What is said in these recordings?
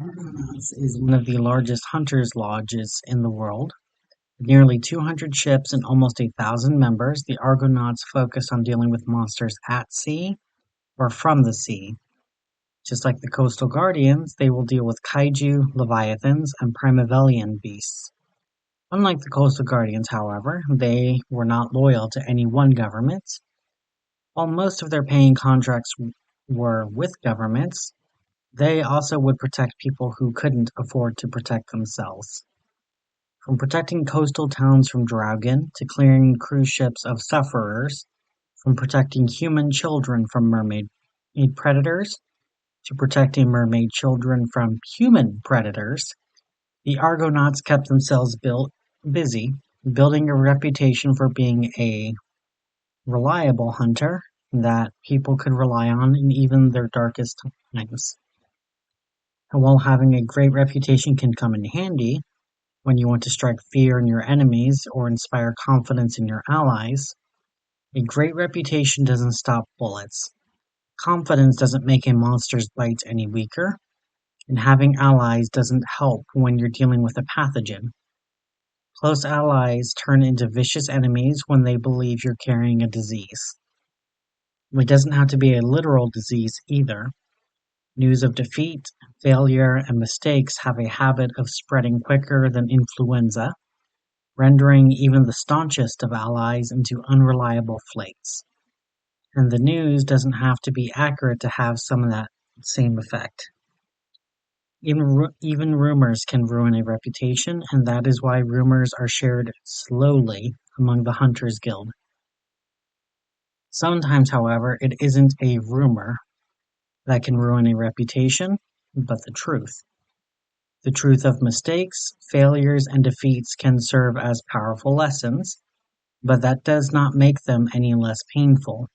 Argonauts is one of the largest hunters' lodges in the world. With nearly 200 ships and almost 1,000 members, the Argonauts focus on dealing with monsters at sea or from the sea. Just like the Coastal Guardians, they will deal with kaiju, leviathans, and primevalian beasts. Unlike the Coastal Guardians, however, they were not loyal to any one government. While most of their paying contracts were with governments, they also would protect people who couldn't afford to protect themselves. From protecting coastal towns from Draugen to clearing cruise ships of sufferers, from protecting human children from mermaid predators to protecting mermaid children from human predators, the Argonauts kept themselves busy, building a reputation for being a reliable hunter that people could rely on in even their darkest times. And while having a great reputation can come in handy when you want to strike fear in your enemies or inspire confidence in your allies, a great reputation doesn't stop bullets. Confidence doesn't make a monster's bite any weaker, and having allies doesn't help when you're dealing with a pathogen. Close allies turn into vicious enemies when they believe you're carrying a disease. It doesn't have to be a literal disease either. News of defeat, failure, and mistakes have a habit of spreading quicker than influenza, rendering even the staunchest of allies into unreliable flakes. And the news doesn't have to be accurate to have some of that same effect. Even rumors can ruin a reputation, and that is why rumors are shared slowly among the Hunters Guild. Sometimes, however, it isn't a rumor that can ruin a reputation, but the truth. The truth of mistakes, failures, and defeats can serve as powerful lessons, but that does not make them any less painful.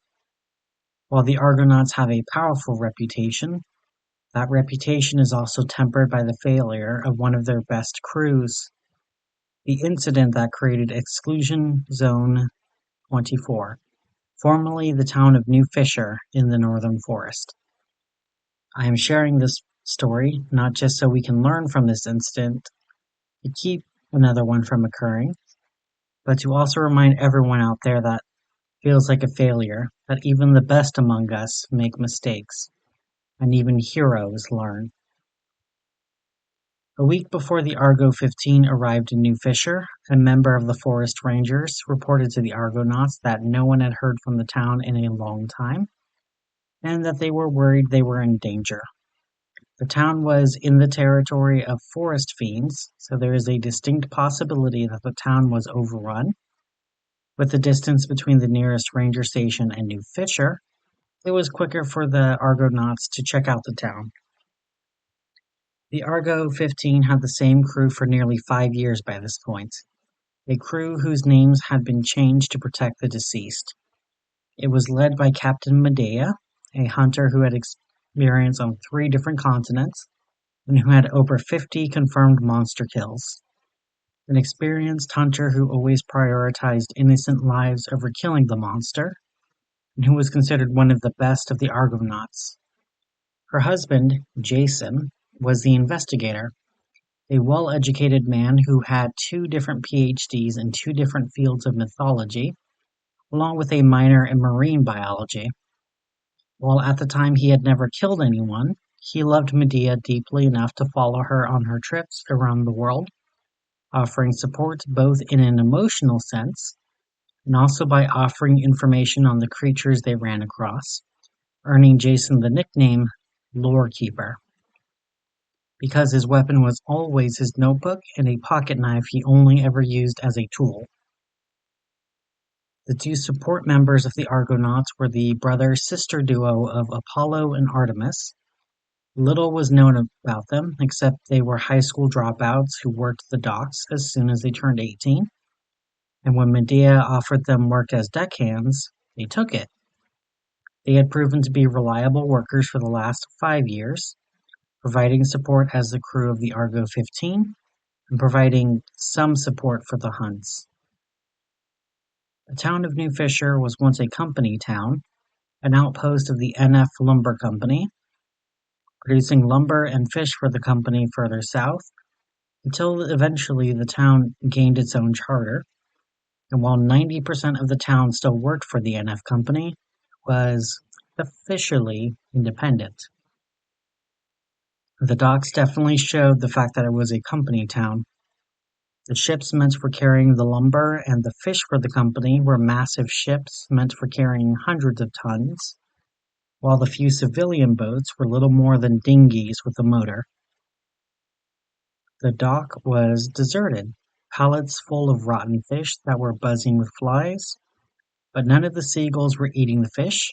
While the Argonauts have a powerful reputation, that reputation is also tempered by the failure of one of their best crews. The incident that created Exclusion Zone 24, formerly the town of New Fisher in the Northern Forest. I am sharing this story not just so we can learn from this incident to keep another one from occurring, but to also remind everyone out there that feels like a failure, that even the best among us make mistakes, and even heroes learn. A week before the Argo 15 arrived in New Fisher, a member of the Forest Rangers reported to the Argonauts that no one had heard from the town in a long time, and that they were worried they were in danger. The town was in the territory of Forest Fiends, so there is a distinct possibility that the town was overrun. With the distance between the nearest ranger station and New Fisher, it was quicker for the Argonauts to check out the town. The Argo 15 had the same crew for nearly 5 years by this point, a crew whose names had been changed to protect the deceased. It was led by Captain Medea, a hunter who had experience on 3 different continents and who had over 50 confirmed monster kills. An experienced hunter who always prioritized innocent lives over killing the monster, and who was considered one of the best of the Argonauts. Her husband, Jason, was the investigator, a well-educated man who had 2 different PhDs in 2 different fields of mythology, along with a minor in marine biology. While at the time he had never killed anyone, he loved Medea deeply enough to follow her on her trips around the world, offering support both in an emotional sense and also by offering information on the creatures they ran across, earning Jason the nickname Lore Keeper. Because his weapon was always his notebook and a pocket knife he only ever used as a tool. The 2 support members of the Argonauts were the brother-sister duo of Apollo and Artemis. Little was known about them, except they were high school dropouts who worked the docks as soon as they turned 18, and when Medea offered them work as deckhands, they took it. They had proven to be reliable workers for the last 5 years, providing support as the crew of the Argo 15, and providing some support for the hunts. The town of New Fisher was once a company town, an outpost of the NF Lumber Company. producing lumber and fish for the company further south, until eventually the town gained its own charter, and while 90% of the town still worked for the NF company, was officially independent. The docks definitely showed the fact that it was a company town. The ships meant for carrying the lumber and the fish for the company were massive ships meant for carrying hundreds of tons, while the few civilian boats were little more than dinghies with a motor. The dock was deserted, pallets full of rotten fish that were buzzing with flies, but none of the seagulls were eating the fish,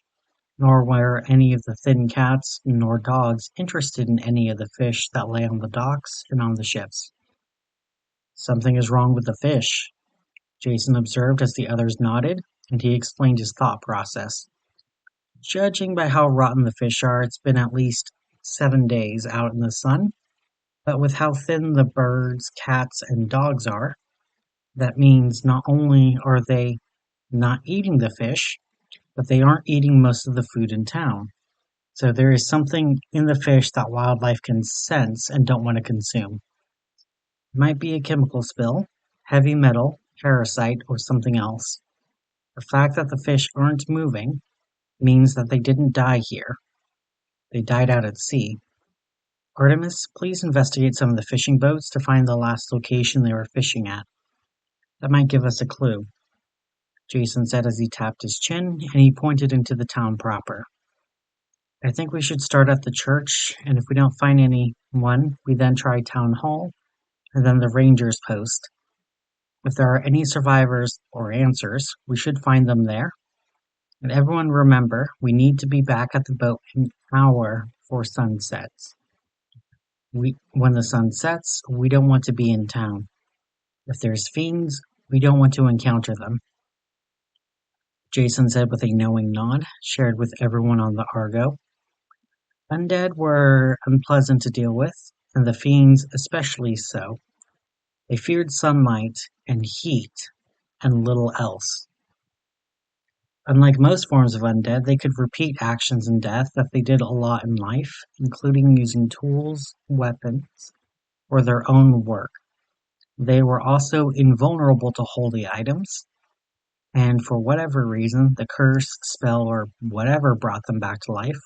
nor were any of the thin cats nor dogs interested in any of the fish that lay on the docks and on the ships. "Something is wrong with the fish," Jason observed as the others nodded, and he explained his thought process. "Judging by how rotten the fish are, it's been at least 7 days out in the sun, but with how thin the birds, cats, and dogs are, that means not only are they not eating the fish, but they aren't eating most of the food in town. So there is something in the fish that wildlife can sense and don't want to consume. It might be a chemical spill, heavy metal, parasite, or something else. The fact that the fish aren't moving means that they didn't die here. They died out at sea. Artemis, please investigate some of the fishing boats to find the last location they were fishing at. That might give us a clue," Jason said as he tapped his chin, and he pointed into the town proper. "I think we should start at the church, and if we don't find anyone, we then try town hall, and then the ranger's post. If there are any survivors or answers, we should find them there. And everyone remember, we need to be back at the boat an hour before sunset. When the sun sets, we don't want to be in town. If there's fiends, we don't want to encounter them," Jason said with a knowing nod, shared with everyone on the Argo. Undead were unpleasant to deal with, and the fiends especially so. They feared sunlight and heat and little else. Unlike most forms of undead, they could repeat actions in death that they did a lot in life, including using tools, weapons, or their own work. They were also invulnerable to holy items, and for whatever reason, the curse, spell, or whatever brought them back to life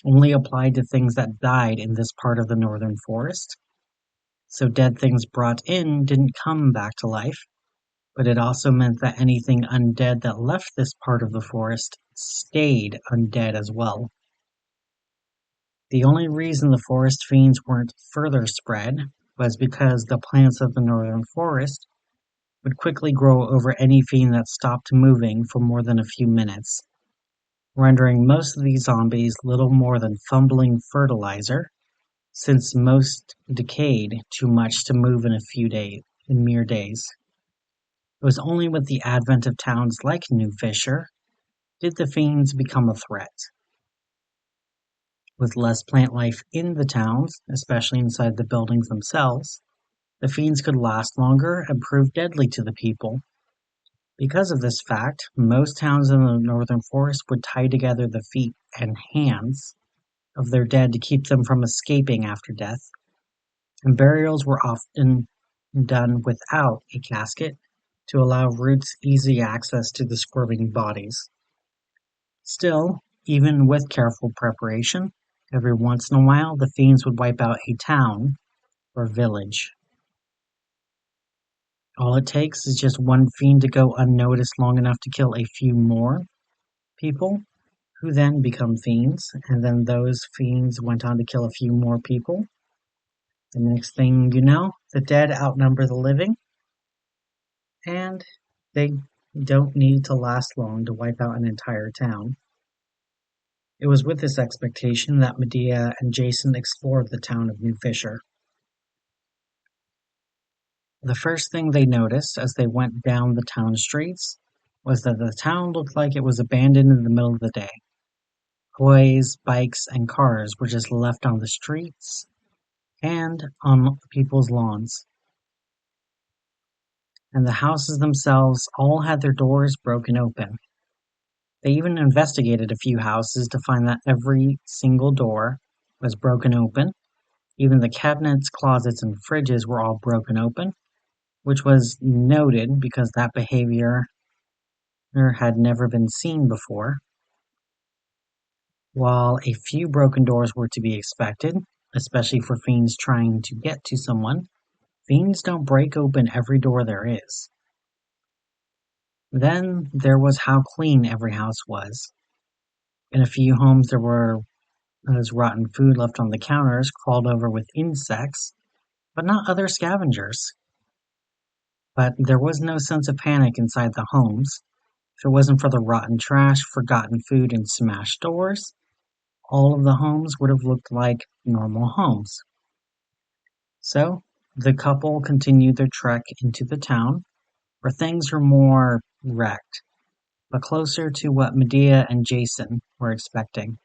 only applied to things that died in this part of the northern forest. So dead things brought in didn't come back to life, but it also meant that anything undead that left this part of the forest stayed undead as well. The only reason the Forest Fiends weren't further spread was because the plants of the northern forest would quickly grow over any fiend that stopped moving for more than a few minutes, rendering most of these zombies little more than fumbling fertilizer, since most decayed too much to move in mere days. It was only with the advent of towns like New Fisher did the fiends become a threat. With less plant life in the towns, especially inside the buildings themselves, the fiends could last longer and prove deadly to the people. Because of this fact, most towns in the northern forest would tie together the feet and hands of their dead to keep them from escaping after death, and burials were often done without a casket to allow roots easy access to the squirming bodies. Still, even with careful preparation, every once in a while the fiends would wipe out a town or village. All it takes is just one fiend to go unnoticed long enough to kill a few more people, who then become fiends, and then those fiends went on to kill a few more people. The next thing you know, the dead outnumber the living, and they don't need to last long to wipe out an entire town. It was with this expectation that Medea and Jason explored the town of New Fisher. The first thing they noticed as they went down the town streets was that the town looked like it was abandoned in the middle of the day. Toys, bikes, and cars were just left on the streets and on people's lawns. And the houses themselves all had their doors broken open. They even investigated a few houses to find that every single door was broken open. Even the cabinets, closets, and fridges were all broken open, which was noted because that behavior had never been seen before. While a few broken doors were to be expected, especially for fiends trying to get to someone, fiends don't break open every door there is. Then there was how clean every house was. In a few homes there was rotten food left on the counters, crawled over with insects, but not other scavengers. But there was no sense of panic inside the homes. If it wasn't for the rotten trash, forgotten food, and smashed doors, all of the homes would have looked like normal homes. So, the couple continued their trek into the town, where things were more wrecked, but closer to what Medea and Jason were expecting.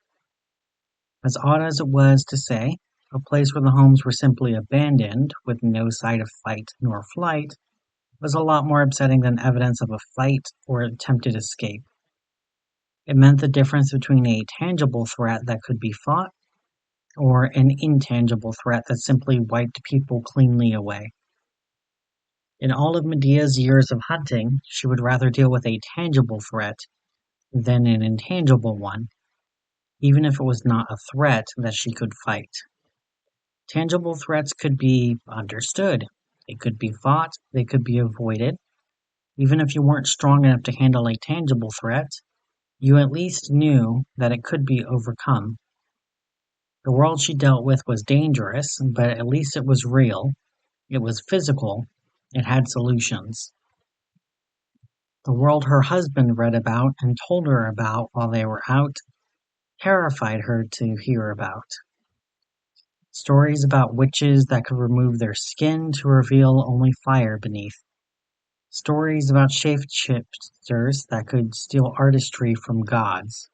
As odd as it was to say, a place where the homes were simply abandoned, with no sight of fight nor flight, was a lot more upsetting than evidence of a fight or attempted escape. It meant the difference between a tangible threat that could be fought or an intangible threat that simply wiped people cleanly away. In all of Medea's years of hunting, she would rather deal with a tangible threat than an intangible one, even if it was not a threat that she could fight. Tangible threats could be understood, they could be fought, they could be avoided. Even if you weren't strong enough to handle a tangible threat, you at least knew that it could be overcome. The world she dealt with was dangerous, but at least it was real, it was physical, it had solutions. The world her husband read about and told her about while they were out terrified her to hear about. Stories about witches that could remove their skin to reveal only fire beneath. Stories about shapeshifters that could steal artistry from gods.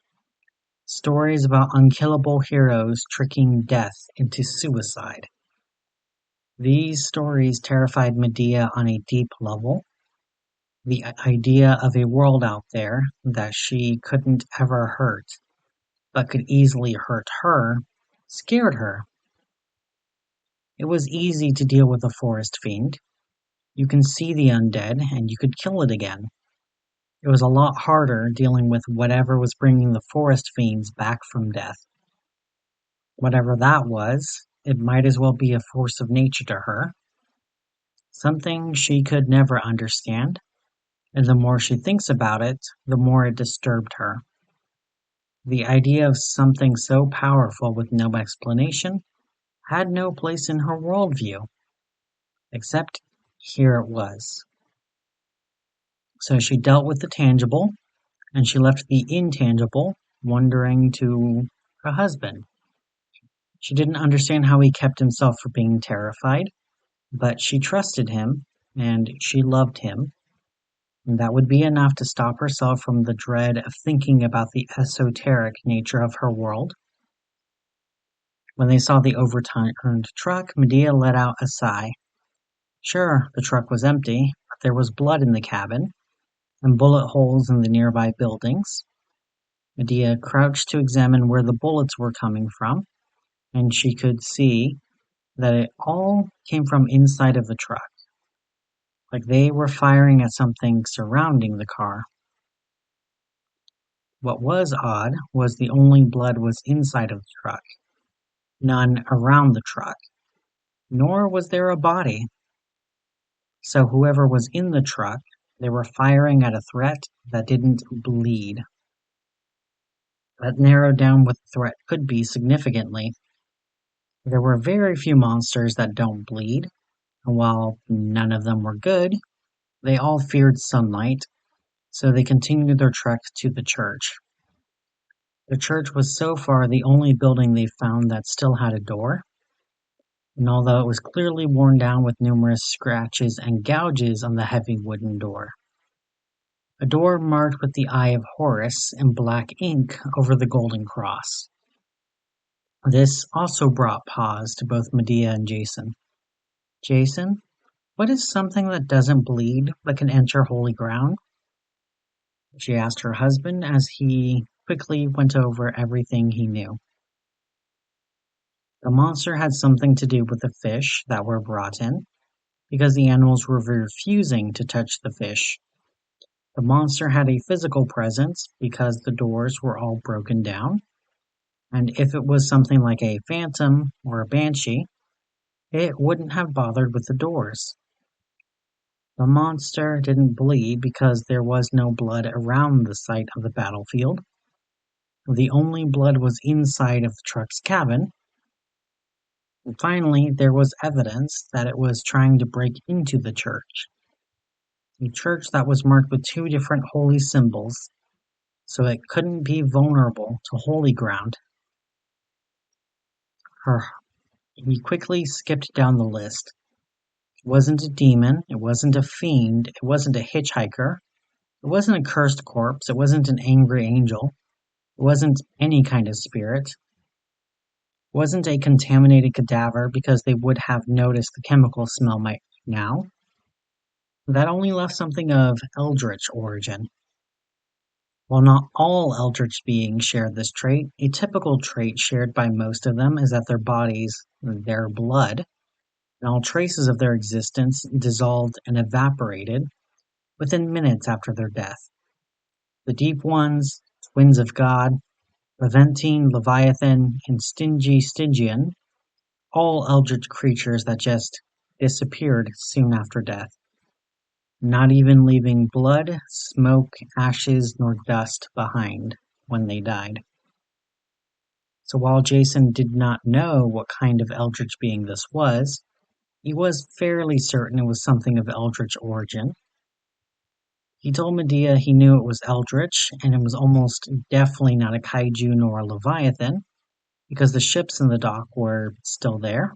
Stories about unkillable heroes tricking death into suicide. These stories terrified Medea on a deep level. The idea of a world out there that she couldn't ever hurt, but could easily hurt her, scared her. It was easy to deal with a forest fiend. You can see the undead, and you could kill it again. It was a lot harder dealing with whatever was bringing the forest fiends back from death. Whatever that was, it might as well be a force of nature to her. Something she could never understand, and the more she thinks about it, the more it disturbed her. The idea of something so powerful with no explanation had no place in her worldview, except here it was. So she dealt with the tangible, and she left the intangible wondering to her husband. She didn't understand how he kept himself from being terrified, but she trusted him, and she loved him, and that would be enough to stop herself from the dread of thinking about the esoteric nature of her world. When they saw the overturned truck, Medea let out a sigh. Sure, the truck was empty, but there was blood in the cabin, and bullet holes in the nearby buildings. Medea crouched to examine where the bullets were coming from, and she could see that it all came from inside of the truck, like they were firing at something surrounding the car. What was odd was the only blood was inside of the truck, none around the truck, nor was there a body. So whoever was in the truck, they were firing at a threat that didn't bleed. That narrowed down what the threat could be significantly. There were very few monsters that don't bleed, and while none of them were good, they all feared sunlight, so they continued their trek to the church. The church was so far the only building they found that still had a door, and although it was clearly worn down with numerous scratches and gouges on the heavy wooden door. A door marked with the Eye of Horus in black ink over the golden cross. This also brought pause to both Medea and Jason. Jason, what is something that doesn't bleed but can enter holy ground? She asked her husband as he quickly went over everything he knew. The monster had something to do with the fish that were brought in, because the animals were refusing to touch the fish. The monster had a physical presence because the doors were all broken down, and if it was something like a phantom or a banshee, it wouldn't have bothered with the doors. The monster didn't bleed because there was no blood around the site of the battlefield. The only blood was inside of the truck's cabin. And finally, there was evidence that it was trying to break into the church. A church that was marked with two different holy symbols, so it couldn't be vulnerable to holy ground. He quickly skipped down the list. It wasn't a demon, it wasn't a fiend, it wasn't a hitchhiker, it wasn't a cursed corpse, it wasn't an angry angel, it wasn't any kind of spirit, it wasn't a contaminated cadaver because they would have noticed the chemical smell by now. That only left something of eldritch origin. While not all eldritch beings shared this trait, a typical trait shared by most of them is that their bodies, their blood, and all traces of their existence dissolved and evaporated within minutes after their death. The Deep Ones, Twins of God, Levantine, Leviathan, and Stingy Stygian, all eldritch creatures that just disappeared soon after death, not even leaving blood, smoke, ashes, nor dust behind when they died. So while Jason did not know what kind of eldritch being this was, he was fairly certain it was something of eldritch origin. He told Medea he knew it was eldritch, and it was almost definitely not a kaiju nor a leviathan, because the ships in the dock were still there,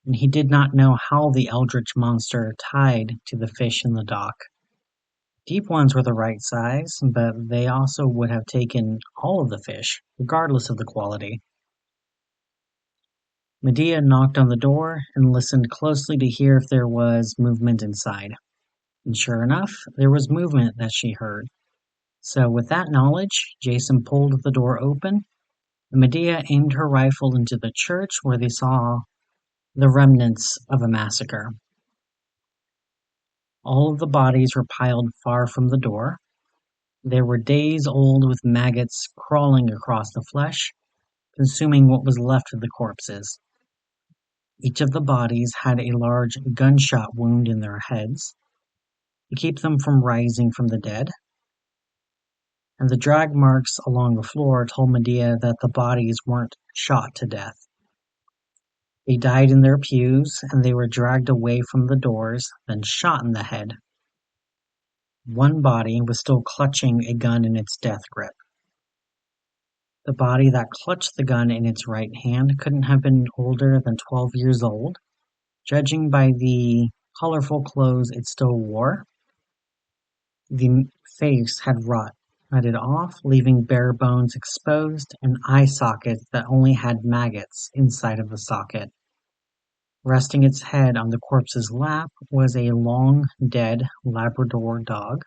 and he did not know how the eldritch monster tied to the fish in the dock. Deep ones were the right size, but they also would have taken all of the fish, regardless of the quality. Medea knocked on the door and listened closely to hear if there was movement inside. And sure enough, there was movement that she heard. So with that knowledge, Jason pulled the door open, and Medea aimed her rifle into the church where they saw the remnants of a massacre. All of the bodies were piled far from the door. They were days old with maggots crawling across the flesh, consuming what was left of the corpses. Each of the bodies had a large gunshot wound in their heads to keep them from rising from the dead, and the drag marks along the floor told Medea that the bodies weren't shot to death. They died in their pews, and they were dragged away from the doors, then shot in the head. One body was still clutching a gun in its death grip. The body that clutched the gun in its right hand couldn't have been older than 12 years old, judging by the colorful clothes it still wore. The face had rotted off, leaving bare bones exposed and eye sockets that only had maggots inside of the socket. Resting its head on the corpse's lap was a long, dead Labrador dog,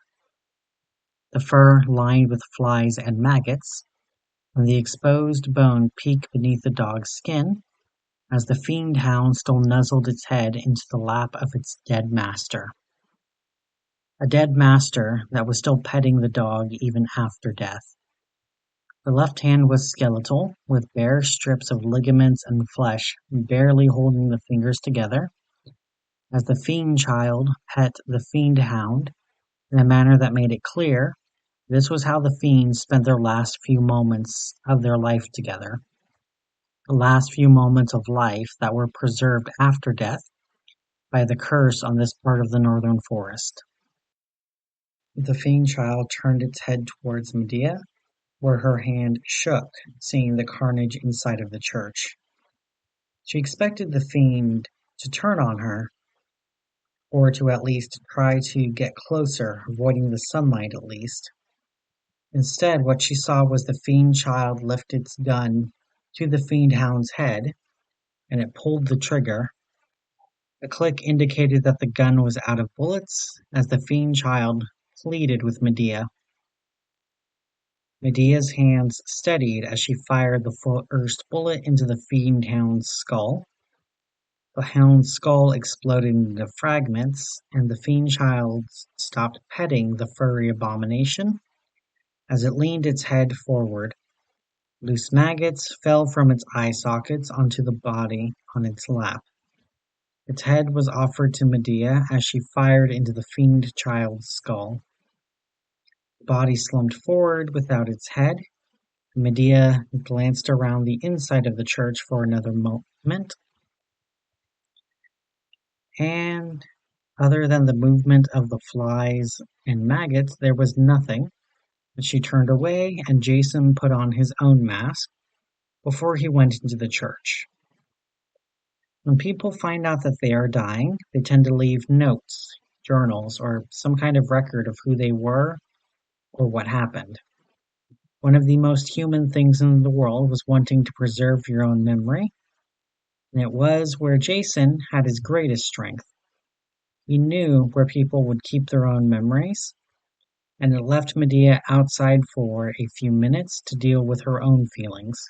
the fur lined with flies and maggots, and the exposed bone peeked beneath the dog's skin as the fiend hound still nuzzled its head into the lap of its dead master. A dead master that was still petting the dog even after death. The left hand was skeletal, with bare strips of ligaments and flesh barely holding the fingers together, as the fiend child pet the fiend hound in a manner that made it clear this was how the fiends spent their last few moments of their life together. The last few moments of life that were preserved after death by the curse on this part of the northern forest. The fiend child turned its head towards Medea, where her hand shook, seeing the carnage inside of the church. She expected the fiend to turn on her, or to at least try to get closer, avoiding the sunlight at least. Instead, what she saw was the fiend child lift its gun to the fiend hound's head, and it pulled the trigger. A click indicated that the gun was out of bullets, as the fiend child pleaded with Medea. Medea's hands steadied as she fired the first bullet into the fiend hound's skull. The hound's skull exploded into fragments, and the fiend child stopped petting the furry abomination as it leaned its head forward. Loose maggots fell from its eye sockets onto the body on its lap. Its head was offered to Medea as she fired into the fiend child's skull. The body slumped forward without its head. Medea glanced around the inside of the church for another moment, and other than the movement of the flies and maggots, there was nothing. But she turned away, and Jason put on his own mask before he went into the church. When people find out that they are dying, they tend to leave notes, journals, or some kind of record of who they were or what happened. One of the most human things in the world was wanting to preserve your own memory, and it was where Jason had his greatest strength. He knew where people would keep their own memories, and it left Medea outside for a few minutes to deal with her own feelings.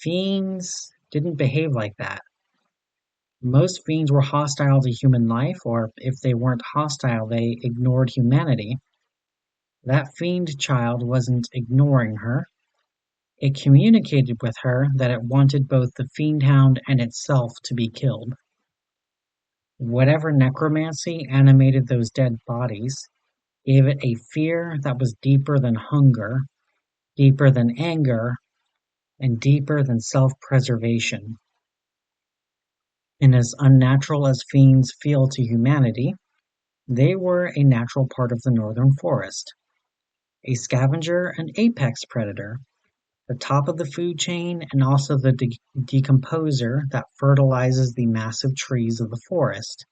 Fiends didn't behave like that. Most fiends were hostile to human life, or if they weren't hostile, they ignored humanity. That fiend child wasn't ignoring her. It communicated with her that it wanted both the fiend hound and itself to be killed. Whatever necromancy animated those dead bodies gave it a fear that was deeper than hunger, deeper than anger, and deeper than self-preservation. And as unnatural as fiends feel to humanity, they were a natural part of the northern forest. A scavenger and apex predator, the top of the food chain and also the decomposer that fertilizes the massive trees of the forest.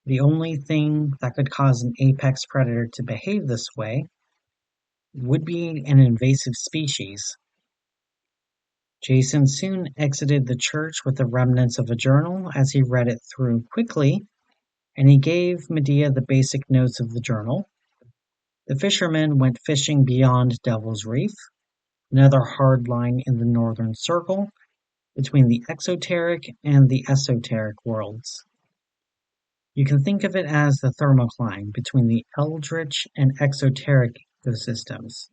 The only thing that could cause an apex predator to behave this way would be an invasive species. Jason soon exited the church with the remnants of a journal as he read it through quickly, and he gave Medea the basic notes of the journal. The fishermen went fishing beyond Devil's Reef, another hard line in the northern circle between the exoteric and the esoteric worlds. You can think of it as the thermocline between the eldritch and exoteric ecosystems,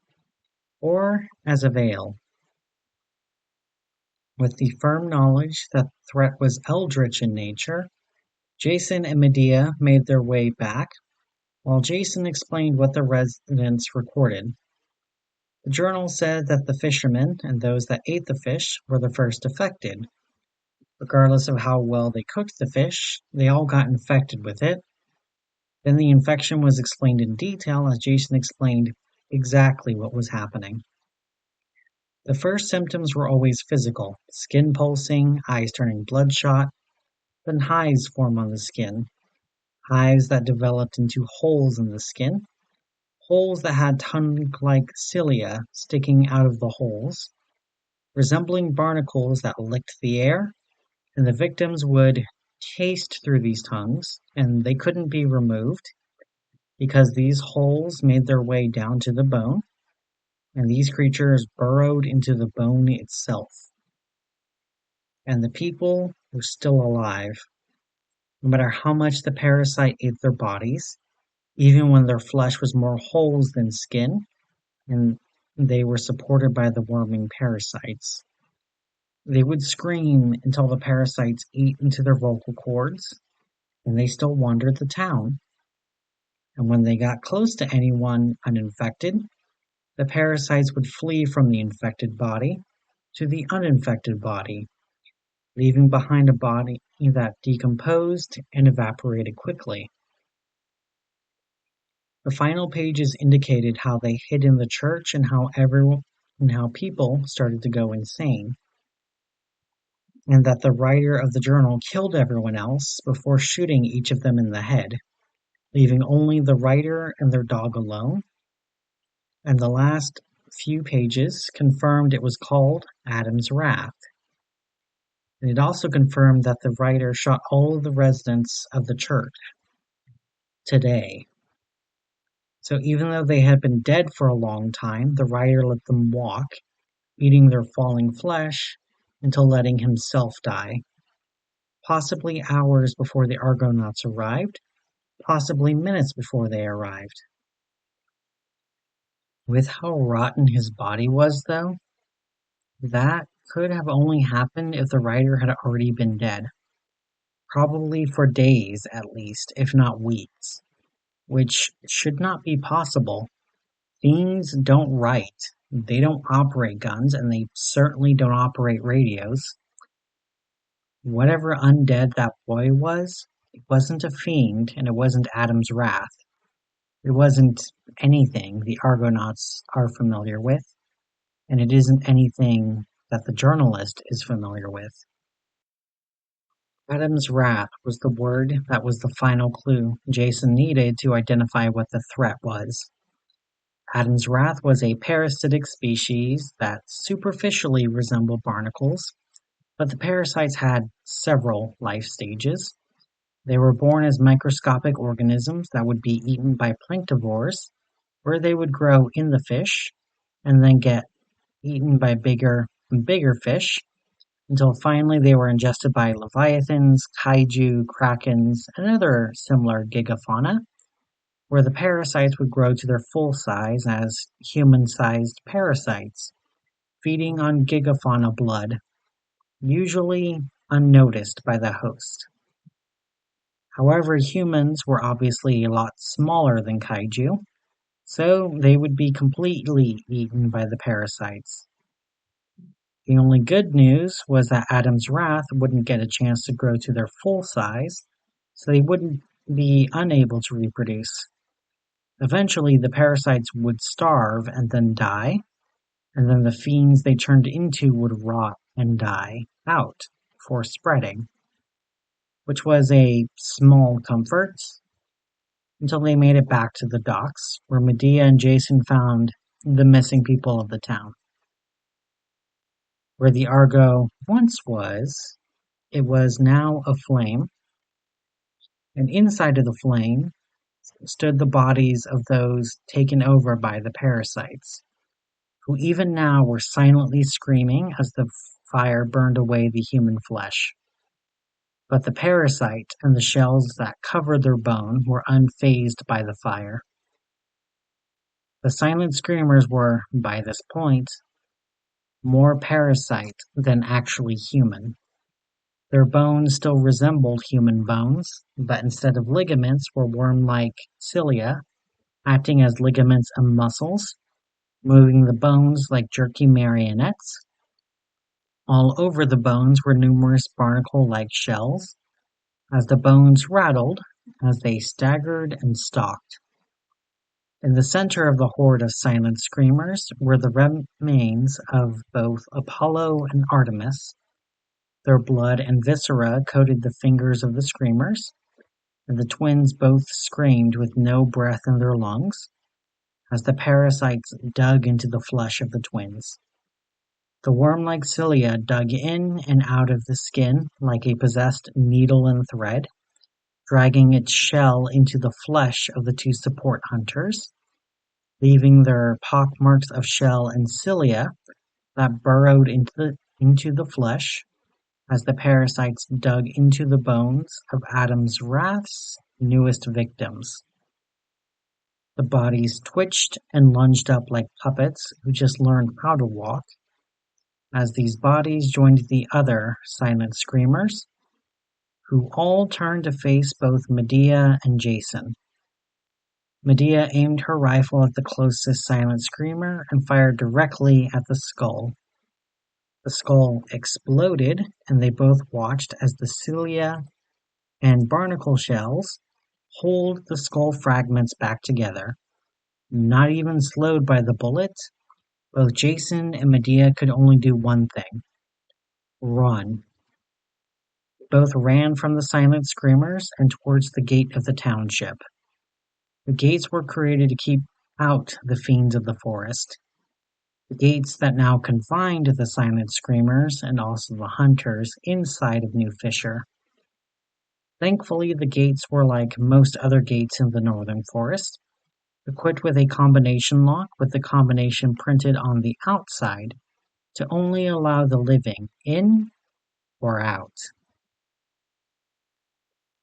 or as a veil. With the firm knowledge that the threat was eldritch in nature, Jason and Medea made their way back, while Jason explained what the residents recorded. The journal said that the fishermen and those that ate the fish were the first affected. Regardless of how well they cooked the fish, they all got infected with it. Then the infection was explained in detail as Jason explained exactly what was happening. The first symptoms were always physical: skin pulsing, eyes turning bloodshot, then hives form on the skin, hives that developed into holes in the skin, holes that had tongue-like cilia sticking out of the holes, resembling barnacles that licked the air, and the victims would taste through these tongues, and they couldn't be removed because these holes made their way down to the bone, and these creatures burrowed into the bone itself. And the people were still alive, no matter how much the parasite ate their bodies, even when their flesh was more holes than skin, and they were supported by the worming parasites. They would scream until the parasites ate into their vocal cords, and they still wandered the town. And when they got close to anyone uninfected, the parasites would flee from the infected body to the uninfected body, leaving behind a body that decomposed and evaporated quickly. The final pages indicated how they hid in the church and how people started to go insane, and that the writer of the journal killed everyone else before shooting each of them in the head, leaving only the writer and their dog alone. And the last few pages confirmed it was called Adam's Wrath. And it also confirmed that the writer shot all of the residents of the church today. So even though they had been dead for a long time, the rider let them walk, eating their falling flesh until letting himself die, possibly hours before the Argonauts arrived, possibly minutes before they arrived. With how rotten his body was, though, that could have only happened if the rider had already been dead, probably for days at least, if not weeks, which should not be possible. Fiends don't write, they don't operate guns, and they certainly don't operate radios. Whatever undead that boy was, it wasn't a fiend, and it wasn't Adam's wrath. It wasn't anything the Argonauts are familiar with, and it isn't anything that the journalist is familiar with. Adam's wrath was the word that was the final clue Jason needed to identify what the threat was. Adam's wrath was a parasitic species that superficially resembled barnacles, but the parasites had several life stages. They were born as microscopic organisms that would be eaten by planktivores, where they would grow in the fish and then get eaten by bigger and bigger fish until finally they were ingested by leviathans, kaiju, krakens, and other similar gigafauna, where the parasites would grow to their full size as human-sized parasites, feeding on gigafauna blood, usually unnoticed by the host. However, humans were obviously a lot smaller than kaiju, so they would be completely eaten by the parasites. The only good news was that Adam's wrath wouldn't get a chance to grow to their full size, so they wouldn't be unable to reproduce. Eventually, the parasites would starve and then die, and then the fiends they turned into would rot and die out for spreading, which was a small comfort until they made it back to the docks, where Medea and Jason found the missing people of the town. Where the Argo once was, it was now aflame, and inside of the flame stood the bodies of those taken over by the parasites, who even now were silently screaming as the fire burned away the human flesh. But the parasite and the shells that covered their bone were unfazed by the fire. The silent screamers were, by this point, more parasite than actually human. Their bones still resembled human bones, but instead of ligaments were worm-like cilia, acting as ligaments and muscles, moving the bones like jerky marionettes. All over the bones were numerous barnacle-like shells, as the bones rattled as they staggered and stalked. In the center of the horde of silent screamers were the remains of both Apollo and Artemis. Their blood and viscera coated the fingers of the screamers, and the twins both screamed with no breath in their lungs as the parasites dug into the flesh of the twins. The worm-like cilia dug in and out of the skin like a possessed needle and thread, dragging its shell into the flesh of the two support hunters, leaving their pockmarks of shell and cilia that burrowed into the flesh as the parasites dug into the bones of Adam's wrath's newest victims. The bodies twitched and lunged up like puppets who just learned how to walk, as these bodies joined the other silent screamers, who all turned to face both Medea and Jason. Medea aimed her rifle at the closest silent screamer and fired directly at the skull. The skull exploded, and they both watched as the cilia and barnacle shells hold the skull fragments back together. Not even slowed by the bullet, both Jason and Medea could only do one thing: run. Both ran from the silent screamers and towards the gate of the township. The gates were created to keep out the fiends of the forest. The gates that now confined the silent screamers and also the hunters inside of New Fisher. Thankfully, the gates were like most other gates in the northern forest. equipped with a combination lock with the combination printed on the outside to only allow the living in or out.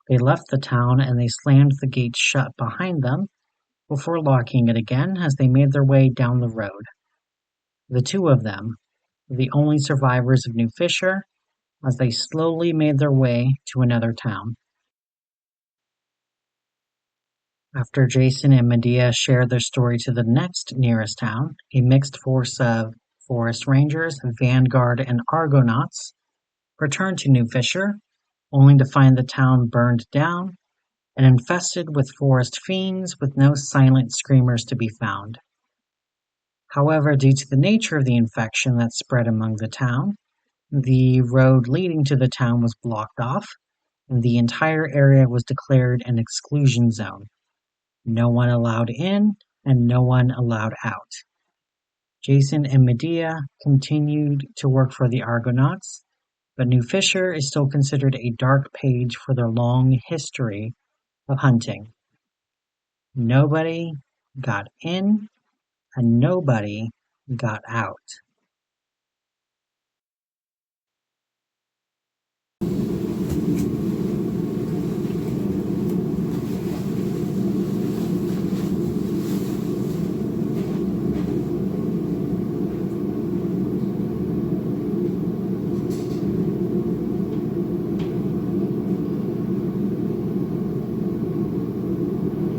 They left the town and they slammed the gates shut behind them before locking it again as they made their way down the road. The two of them, the only survivors of New Fisher, as they slowly made their way to another town. After Jason and Medea shared their story to the next nearest town, a mixed force of Forest Rangers, Vanguard, and Argonauts returned to New Fisher, only to find the town burned down and infested with Forest Fiends with no silent screamers to be found. However, due to the nature of the infection that spread among the town, the road leading to the town was blocked off, and the entire area was declared an exclusion zone. No one allowed in, and no one allowed out. Jason and Medea continued to work for the Argonauts, but New Fisher is still considered a dark page for their long history of hunting. Nobody got in, and nobody got out.